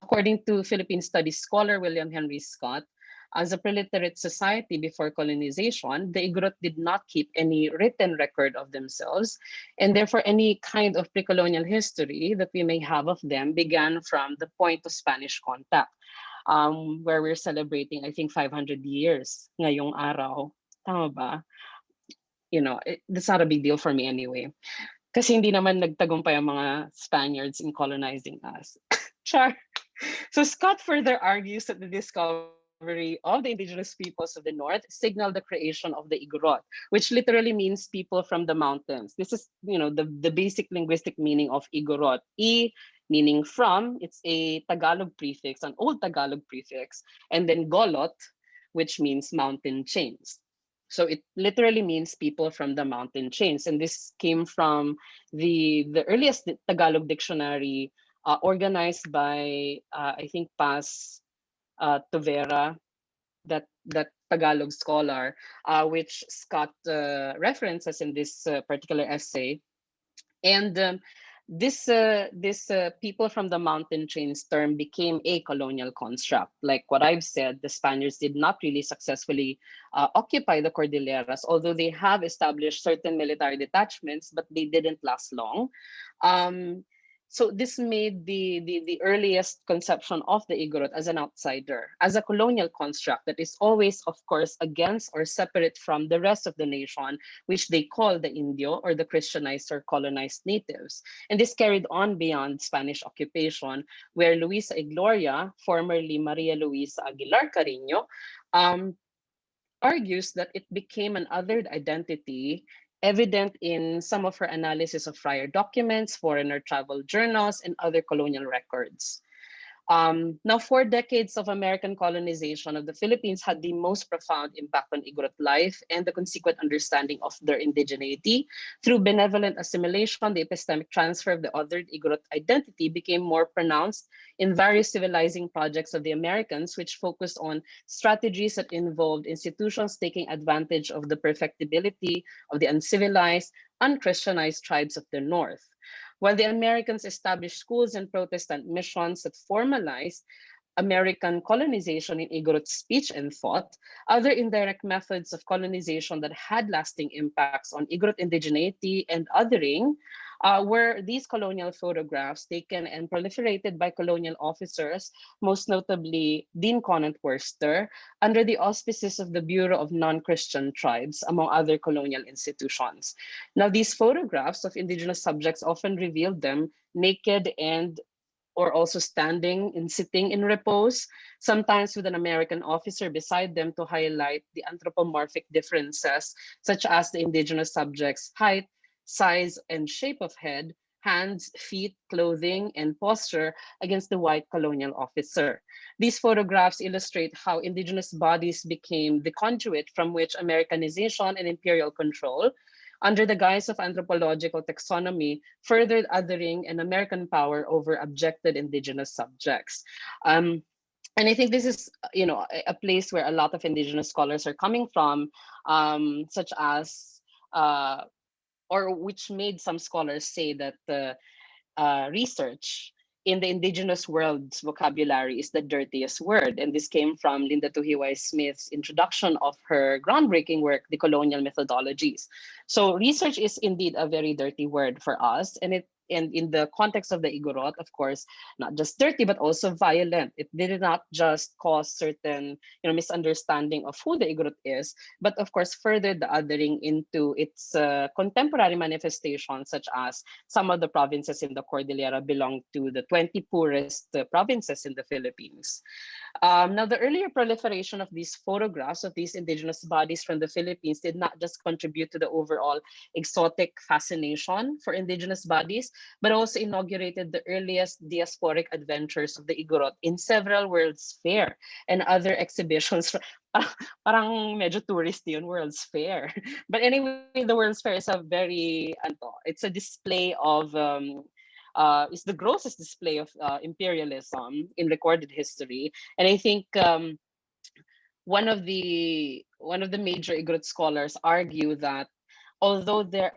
S7: According to Philippine studies scholar William Henry Scott, as a preliterate society before colonization, the Igorot did not keep any written record of themselves, and therefore any kind of pre-colonial history that we may have of them began from the point of Spanish contact, where we're celebrating, I think, 500 years ngayong araw. Tama ba? That's not a big deal for me anyway. Kasi hindi naman nagtagumpay ang mga Spaniards in colonizing us. Char. So Scott further argues that the discovery of the indigenous peoples of the North signaled the creation of the Igorot, which literally means people from the mountains. This is, the basic linguistic meaning of Igorot. Meaning from, it's a Tagalog prefix, an old Tagalog prefix, and then golot, which means mountain chains. So it literally means people from the mountain chains. And this came from the earliest Tagalog dictionary organized by, I think, Paz Tovera, that Tagalog scholar, which Scott references in this particular essay. And this people from the mountain chains term became a colonial construct. Like what I've said, the Spaniards did not really successfully occupy the Cordilleras, although they have established certain military detachments, but they didn't last long. So this made the earliest conception of the Igorot as an outsider, as a colonial construct that is always, of course, against or separate from the rest of the nation, which they call the Indio, or the Christianized or colonized natives. And this carried on beyond Spanish occupation, where Luisa Igloria, formerly Maria Luisa Aguilar Carino, argues that it became an othered identity, evident in some of her analysis of friar documents, foreigner travel journals, and other colonial records. Now, 4 decades of American colonization of the Philippines had the most profound impact on Igorot life and the consequent understanding of their indigeneity. Through benevolent assimilation, the epistemic transfer of the othered Igorot identity became more pronounced in various civilizing projects of the Americans, which focused on strategies that involved institutions taking advantage of the perfectibility of the uncivilized, unchristianized tribes of the North. While the Americans established schools and Protestant missions that formalized American colonization in Igorot speech and thought, other indirect methods of colonization that had lasting impacts on Igorot indigeneity and othering were these colonial photographs taken and proliferated by colonial officers, most notably Dean Conant Worcester, under the auspices of the Bureau of Non-Christian Tribes, among other colonial institutions. Now, these photographs of indigenous subjects often revealed them naked and or also standing and sitting in repose, sometimes with an American officer beside them to highlight the anthropomorphic differences, such as the indigenous subjects' height, size, and shape of head, hands, feet, clothing, and posture against the white colonial officer. These photographs illustrate how indigenous bodies became the conduit from which Americanization and imperial control, under the guise of anthropological taxonomy, furthered othering and American power over abjected indigenous subjects. And I think this is, a place where a lot of indigenous scholars are coming from, such as, or which made some scholars say that the research in the indigenous world's vocabulary is the dirtiest word. And this came from Linda Tuhiwai Smith's introduction of her groundbreaking work, The Colonial Methodologies. So research is indeed a very dirty word for us, and in the context of the Igorot, of course, not just dirty, but also violent. It did not just cause certain, misunderstanding of who the Igorot is, but of course, furthered the othering into its contemporary manifestations, such as some of the provinces in the Cordillera belong to the 20 poorest provinces in the Philippines. Now, the earlier proliferation of these photographs of these indigenous bodies from the Philippines did not just contribute to the overall exotic fascination for indigenous bodies, but also inaugurated the earliest diasporic adventures of the Igorot in several World's Fair and other exhibitions. Parang medyo touristy yun, World's Fair. But anyway, the World's Fair is it's a display of is the grossest display of imperialism in recorded history. And I think one of the major Igorot scholars argue that although there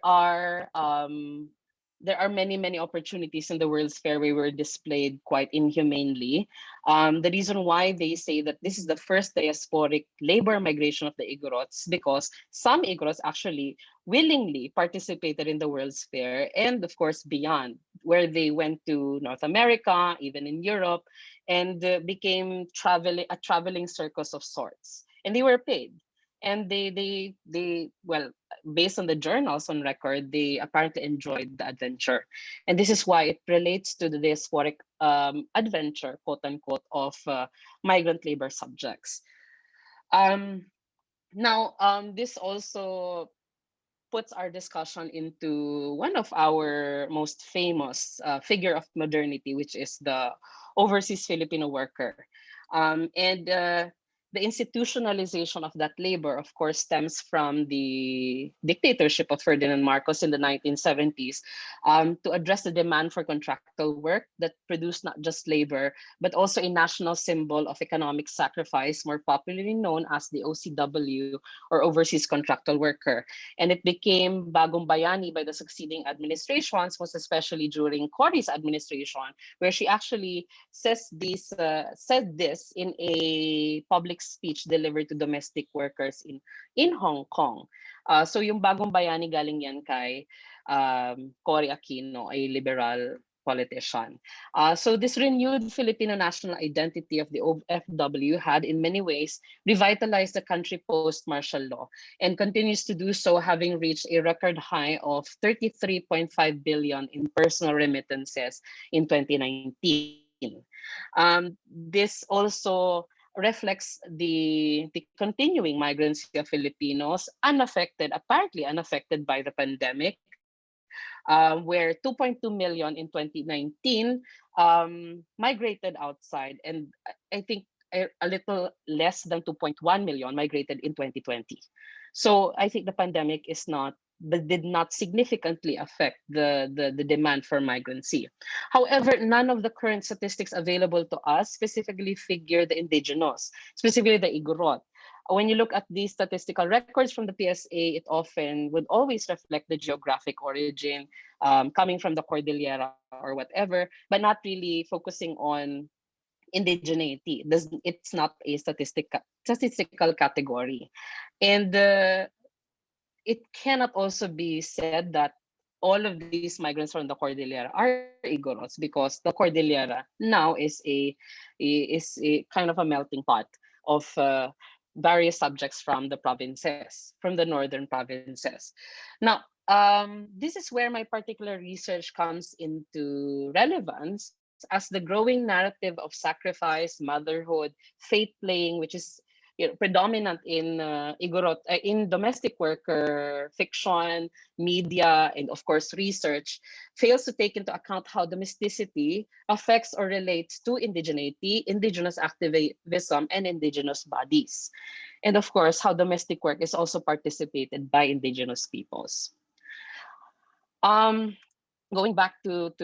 S7: are many opportunities in the World's Fair where were displayed quite inhumanely. The reason why they say that this is the first diasporic labor migration of the Igorots, because some Igorots actually willingly participated in the World's Fair, and of course beyond, where they went to North America, even in Europe, and became a traveling circus of sorts. And they were paid. And well, based on the journals on record, they apparently enjoyed the adventure. And this is why it relates to the diasporic adventure, quote unquote, of migrant labor subjects. Um, this also puts our discussion into one of our most famous figure of modernity, which is the overseas Filipino worker. And the institutionalization of that labor, of course, stems from the dictatorship of Ferdinand Marcos in the 1970s, to address the demand for contractual work that produced not just labor, but also a national symbol of economic sacrifice, more popularly known as the OCW, or overseas contractual worker. And it became bagong bayani by the succeeding administrations, most especially during Cory's administration, where she actually said this in a public speech delivered to domestic workers in Hong Kong. So yung bagong bayani galing yan kay Cory Aquino, a liberal politician. So this renewed Filipino national identity of the OFW had in many ways revitalized the country post-martial law, and continues to do so, having reached a record high of 33.5 billion in personal remittances in 2019. This also reflects the continuing migrancy of Filipinos, apparently unaffected by the pandemic, where 2.2 million in 2019 migrated outside, and I think a little less than 2.1 million migrated in 2020. So I think the pandemic did not significantly affect the demand for migrancy. However, none of the current statistics available to us specifically figure the indigenous, specifically the Igorot. When you look at these statistical records from the PSA, it often would always reflect the geographic origin, coming from the Cordillera or whatever, but not really focusing on indigeneity. It's not a statistical category. And it cannot also be said that all of these migrants from the Cordillera are Igorots, because the Cordillera now is a kind of a melting pot of various subjects from the provinces, from the northern provinces. Now, this is where my particular research comes into relevance, as the growing narrative of sacrifice, motherhood, faith playing, which is predominant in Igorot, in domestic worker fiction, media, and of course research, fails to take into account how domesticity affects or relates to indigeneity, indigenous activism, and indigenous bodies. And of course, how domestic work is also participated by indigenous peoples. Um, Going back to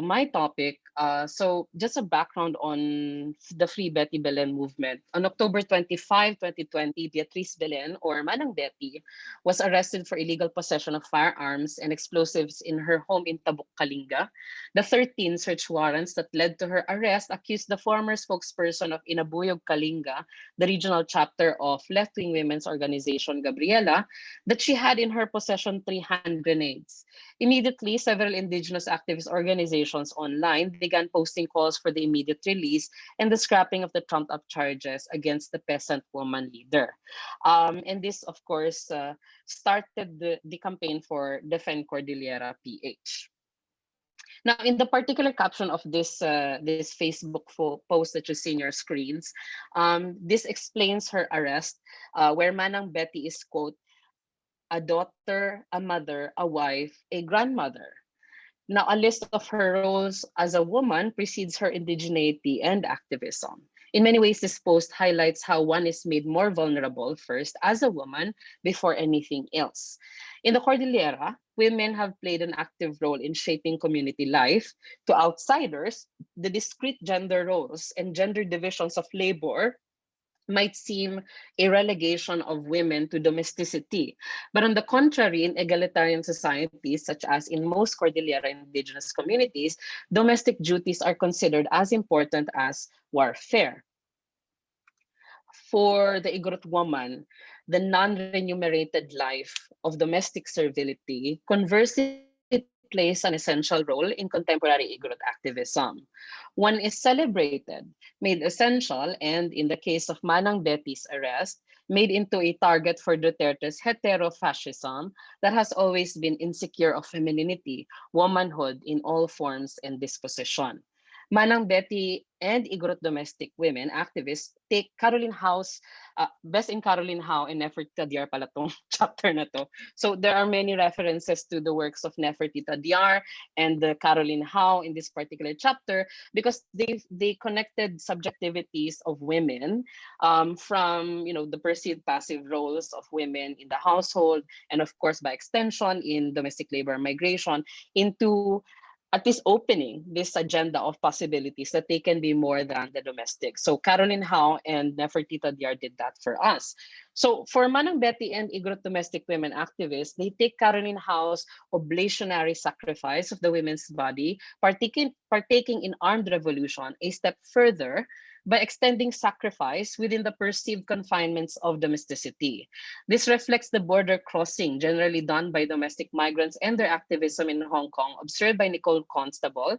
S7: my topic, so just a background on the Free Betty Belen movement. On October 25, 2020, Beatriz Belen, or Manang Betty, was arrested for illegal possession of firearms and explosives in her home in Tabuk, Kalinga. The 13 search warrants that led to her arrest accused the former spokesperson of Inabuyog Kalinga, the regional chapter of left-wing women's organization Gabriela, that she had in her possession 3 hand grenades. Immediately, several indigenous activist organizations online began posting calls for the immediate release and the scrapping of the trumped-up charges against the peasant woman leader. And this, of course, started the campaign for Defend Cordillera PH. Now, in the particular caption of this Facebook post that you see in your screens, this explains her arrest, where Manang Betty is, quote, a daughter, a mother, a wife, a grandmother. Now, a list of her roles as a woman precedes her indigeneity and activism. In many ways, this post highlights how one is made more vulnerable first as a woman before anything else. In the Cordillera, women have played an active role in shaping community life. To outsiders, the discrete gender roles and gender divisions of labor might seem a relegation of women to domesticity. But on the contrary, in egalitarian societies, such as in most Cordillera indigenous communities, domestic duties are considered as important as warfare. For the Igorot woman, the non-remunerated life of domestic servility conversely plays an essential role in contemporary Igorot activism. One is celebrated, made essential, and in the case of Manang Betty's arrest, made into a target for Duterte's heterofascism that has always been insecure of femininity, womanhood in all forms and disposition. Manang Betty and Igorot domestic women activists take Caroline Howe's Best in Caroline Howe and Nefertita Diar pala tong chapter na to. So there are many references to the works of Nefertita Diar and the Caroline Howe in this particular chapter because they connected subjectivities of women from the perceived passive roles of women in the household and of course by extension in domestic labor migration into at least opening this agenda of possibilities that they can be more than the domestic. So Caroline Howe and Nefertita Diar did that for us. So for Manang Betty and Igorot domestic women activists, they take Caroline Howe's oblationary sacrifice of the women's body, partaking in armed revolution, a step further by extending sacrifice within the perceived confinements of domesticity. This reflects the border crossing generally done by domestic migrants and their activism in Hong Kong, observed by Nicole Constable.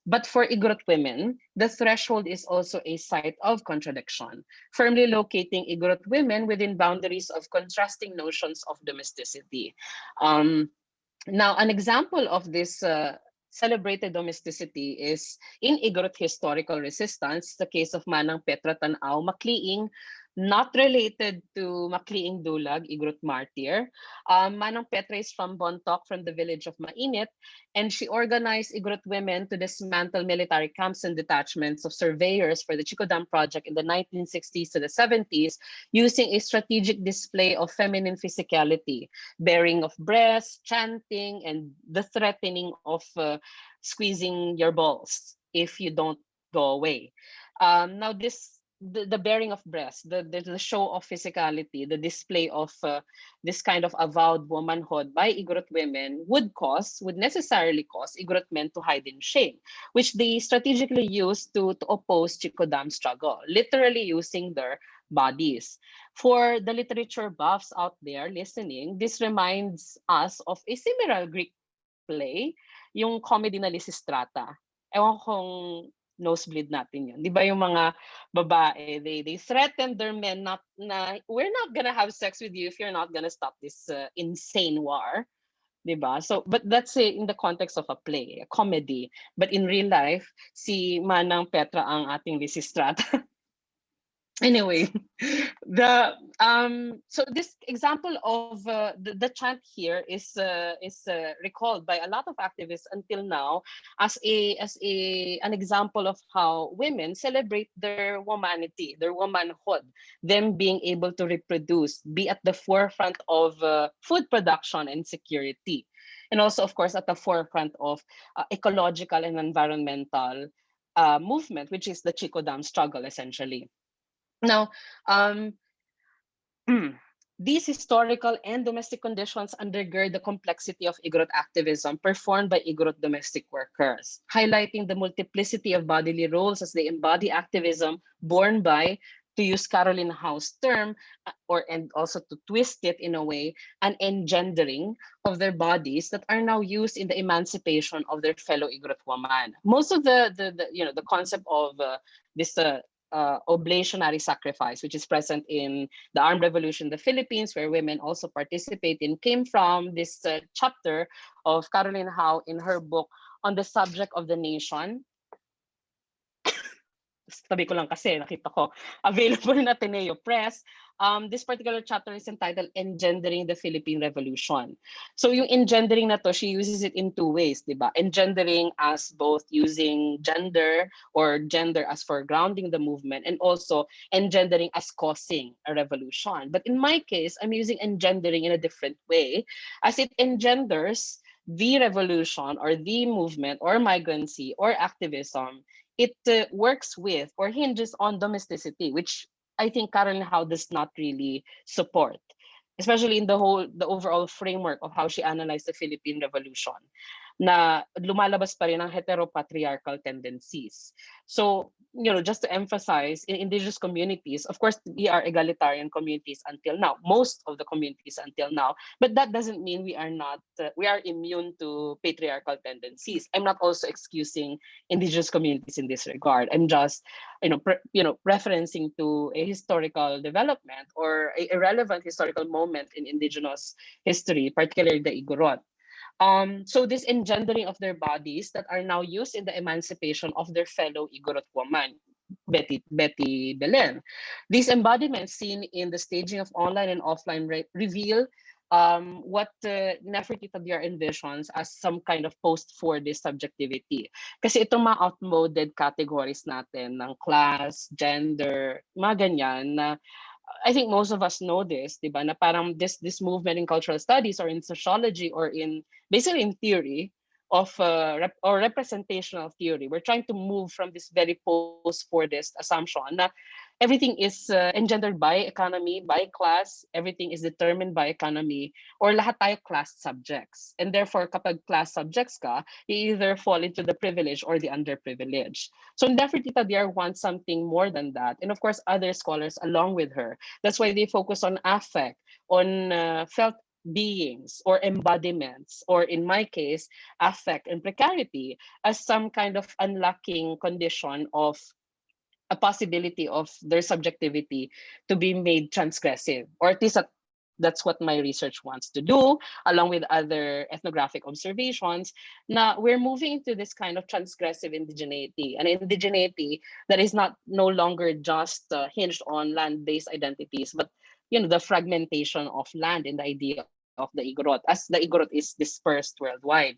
S7: But for Igorot women, the threshold is also a site of contradiction, firmly locating Igorot women within boundaries of contrasting notions of domesticity. Now, an example of this celebrated domesticity is in Igorot historical resistance, the case of Manang Petra Tanaw Makliing, not related to Makliing Dulag, Igorot martyr. Manang Petra is from Bontoc, from the village of Mainit, and she organized Igorot women to dismantle military camps and detachments of surveyors for the Chico Dam project in the 1960s to the 70s, using a strategic display of feminine physicality, bearing of breasts, chanting, and the threatening of squeezing your balls if you don't go away. Now, the bearing of breasts, the show of physicality, the display of this kind of avowed womanhood by Igorot women would necessarily cause Igorot men to hide in shame, which they strategically used to oppose Chico Dam struggle, literally using their bodies. For the literature buffs out there listening, this reminds us of a similar Greek play, yung comedy na Lysistrata. Ewan kong nosebleed natin yun. Di ba yung mga babae, they threaten their men we're not gonna have sex with you if you're not gonna stop this insane war. Di ba? So, but that's in the context of a play, a comedy. But in real life, si Manang Petra ang ating Lysistrata. Anyway, so this example of the chant here is recalled by a lot of activists until now as an example of how women celebrate their womanity, their womanhood, them being able to reproduce, be at the forefront of food production and security, and also of course at the forefront of ecological and environmental movement, which is the Chico Dam struggle essentially. Now, these historical and domestic conditions undergird the complexity of Igorot activism performed by Igorot domestic workers, highlighting the multiplicity of bodily roles as they embody activism borne by, to use Caroline Howe's term, and also to twist it in a way, an engendering of their bodies that are now used in the emancipation of their fellow Igorot woman. Most of the concept of this oblationary sacrifice, which is present in the armed revolution in the Philippines, where women also participate in, came from this chapter of Caroline Howe in her book on the subject of the nation. Tabi ko lang kasi, nakita ko, available in Ateneo Press. This particular chapter is entitled Engendering the Philippine Revolution. So yung engendering na to, she uses it in two ways, di ba? Engendering as both using gender or gender as for grounding the movement, and also engendering as causing a revolution. But in my case, I'm using engendering in a different way, as it engenders the revolution or the movement or migrancy or activism. It works with or hinges on domesticity, which I think Caroline Howe does not really support, especially in the overall framework of how she analyzed the Philippine Revolution. na lumalabas pa rin ang heteropatriarchal tendencies. So, just to emphasize, in indigenous communities, of course, we are egalitarian communities until now, most of the communities until now, but that doesn't mean we are not, we are immune to patriarchal tendencies. I'm not also excusing indigenous communities in this regard. I'm just, referencing to a historical development or a relevant historical moment in indigenous history, particularly the Igorot. So this engendering of their bodies that are now used in the emancipation of their fellow Igorot woman, Betty Belen. These embodiments seen in the staging of online and offline reveal what Nefertiti Biar envisions as some kind of post-Fordist subjectivity. Kasi itong mga outmoded categories natin ng class, gender, mga ganyan na I think most of us know this, diba? Na parang this movement in cultural studies or in sociology or in basically in theory of or representational theory. We're trying to move from this very post-Fordist assumption na everything is engendered by economy, by class, everything is determined by economy, or lahat tayo class subjects. And therefore, kapag class subjects ka, you either fall into the privileged or the underprivileged. So Nefertiti Biar wants something more than that. And of course, other scholars along with her. That's why they focus on affect, on felt beings or embodiments, or in my case, affect and precarity as some kind of unlocking condition of a possibility of their subjectivity to be made transgressive, or at least that's what my research wants to do, along with other ethnographic observations. Now we're moving into this kind of transgressive indigeneity, an indigeneity that is no longer just hinged on land-based identities, but the fragmentation of land in the idea of the Igorot, as the Igorot is dispersed worldwide.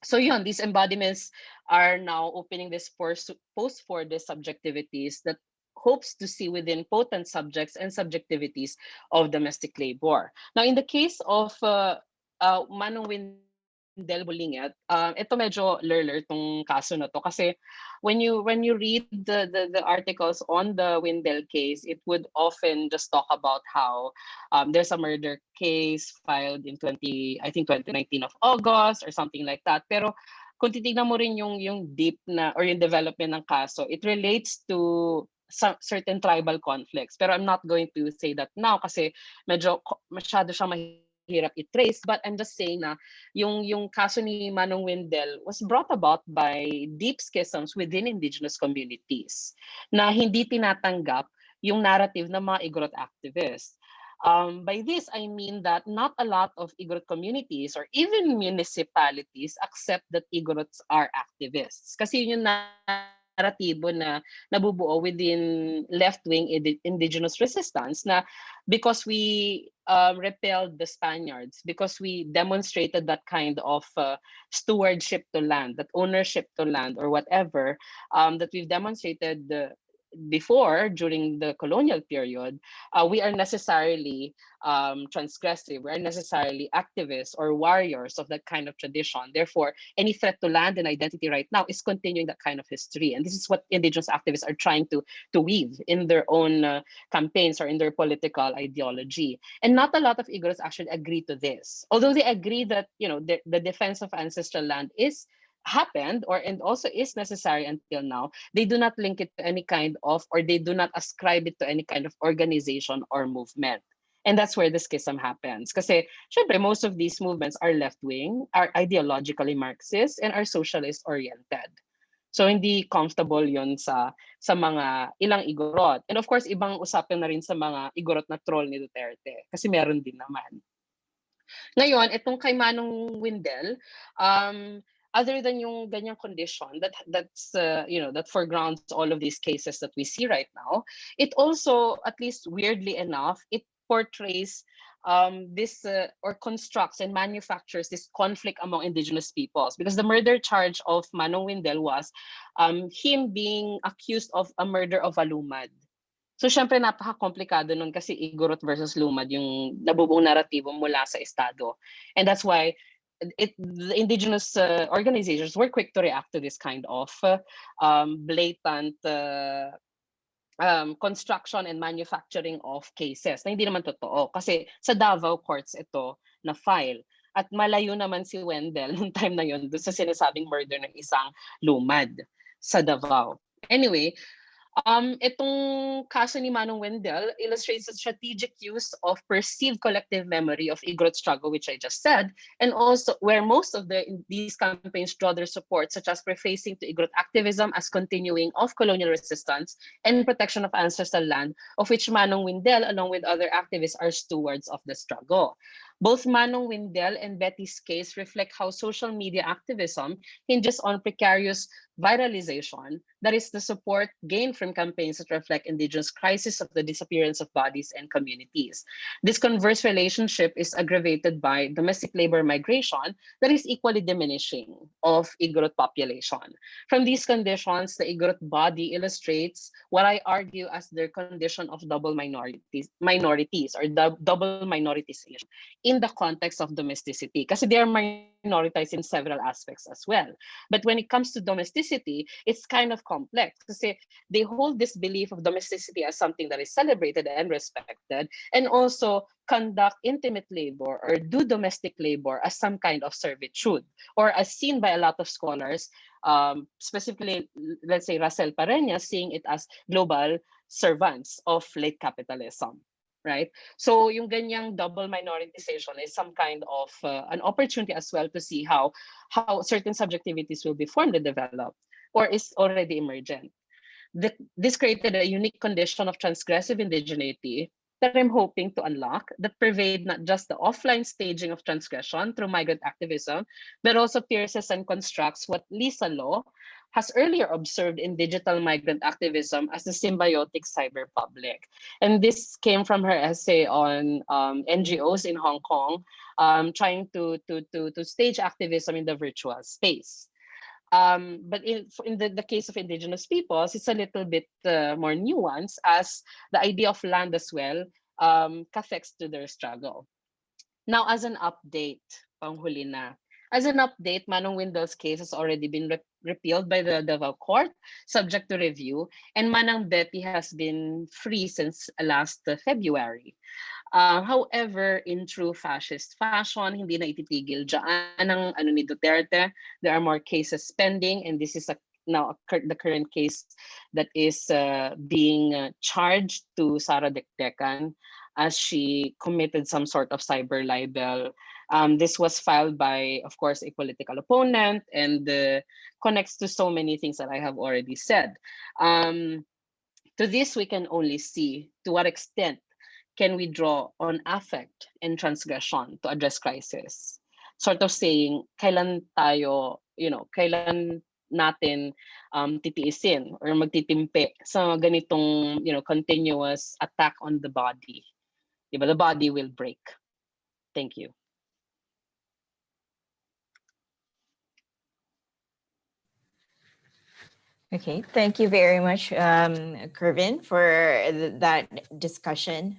S7: So these embodiments are now opening this post-Fordist subjectivities that hopes to see within potent subjects and subjectivities of domestic labor. Now, in the case of Manong Windel Bulinget, ito medyo lurler tong kaso na to kasi when you read the articles on the Windel case, it would often just talk about how there's a murder case filed in 2019 of August or something like that. Pero kung titignan mo rin yung deep na or yung development ng kaso, it relates to certain tribal conflicts. Pero I'm not going to say that now kasi masyado siyang mahirap i-trace, but I'm just saying na yung kaso ni Manong Windel was brought about by deep schisms within indigenous communities na hindi tinatanggap yung narrative ng mga Igorot activists. By this, I mean that not a lot of Igorot communities or even municipalities accept that Igorots are activists. Kasi yun yung narratibo na nabubuo within left-wing indigenous resistance na because we repelled the Spaniards, because we demonstrated that kind of stewardship to land, that ownership to land or whatever, that we've demonstrated before during the colonial period, we are necessarily transgressive, we are necessarily activists or warriors of that kind of tradition. Therefore, any threat to land and identity right now is continuing that kind of history. And this is what indigenous activists are trying to weave in their own campaigns or in their political ideology. And not a lot of Igorots actually agree to this. Although they agree that the defense of ancestral land happened and also is necessary until now, they do not link it to any kind of, or they do not ascribe it to any kind of organization or movement. And that's where the schism happens. Kasi, syempre, most of these movements are left-wing, are ideologically Marxist, and are socialist-oriented. So, hindi comfortable yun sa mga ilang Igorot. And of course, ibang usapin na rin sa mga Igorot na troll ni Duterte. Kasi meron din naman. Ngayon, itong kay Manong Windel, other than yung ganyang condition that foregrounds all of these cases that we see right now, it also, at least weirdly enough, it portrays this or constructs and manufactures this conflict among indigenous peoples, because the murder charge of Manong Windel was him being accused of a murder of a lumad. So syempre napaka-komplikado nun kasi Igorot versus lumad yung nabubuong naratibo mula sa estado. And that's why the indigenous organizations were quick to react to this kind of blatant construction and manufacturing of cases na hindi naman totoo. Kasi sa Davao courts ito na file. At malayo naman si Wendell nung time na yun doon sa sinasabing murder ng isang lumad sa Davao. Anyway, itong kaso ni Manong Wendell illustrates the strategic use of perceived collective memory of Igorot struggle, which I just said, and also where most of these campaigns draw their support, such as prefacing to Igorot activism as continuing of colonial resistance and protection of ancestral land, of which Manong Wendell, along with other activists, are stewards of the struggle. Both Manong Wendell and Betty's case reflect how social media activism hinges on precarious viralization, that is the support gained from campaigns that reflect Indigenous crisis of the disappearance of bodies and communities. This converse relationship is aggravated by domestic labor migration that is equally diminishing of Igorot population. From these conditions, the Igorot body illustrates what I argue as their condition of double minorities or double minoritization in the context of domesticity, kasi they are minoritized in several aspects as well. But when it comes to domesticity, it's kind of complex kasi they hold this belief of domesticity as something that is celebrated and respected, and also conduct intimate labor or do domestic labor as some kind of servitude, or as seen by a lot of scholars, specifically, let's say Roselle Pineda, seeing it as global servants of late capitalism. Right? So yung ganyang double minoritization is some kind of an opportunity as well to see how certain subjectivities will be formed and developed or is already emergent. This created a unique condition of transgressive indigeneity that I'm hoping to unlock that pervade not just the offline staging of transgression through migrant activism, but also pierces and constructs what Lisa Law has earlier observed in digital migrant activism as the symbiotic cyber public. And this came from her essay on NGOs in Hong Kong trying to stage activism in the virtual space. But in the case of Indigenous peoples, it's a little bit more nuanced, as the idea of land as well affects to their struggle. Now, as an update, panghuli na. As an update, Manong Wendell's case has already been repealed by the Davao Court, subject to review, and Manang Betty has been free since last February. However, in true fascist fashion, hindi na ititigil dyan ang ni Duterte. There are more cases pending, and this is now the current case that is being charged to Sara Dekdekan as she committed some sort of cyber libel. This was filed by, of course, a political opponent, and connects to so many things that I have already said. To this, we can only see to what extent can we draw on affect and transgression to address crisis. Sort of saying, kailan tayo, kailan natin titiisin or magtitimpe sa ganitong, continuous attack on the body. Diba? The body will break. Thank you.
S1: Okay, thank you very much, Kervin, for that discussion.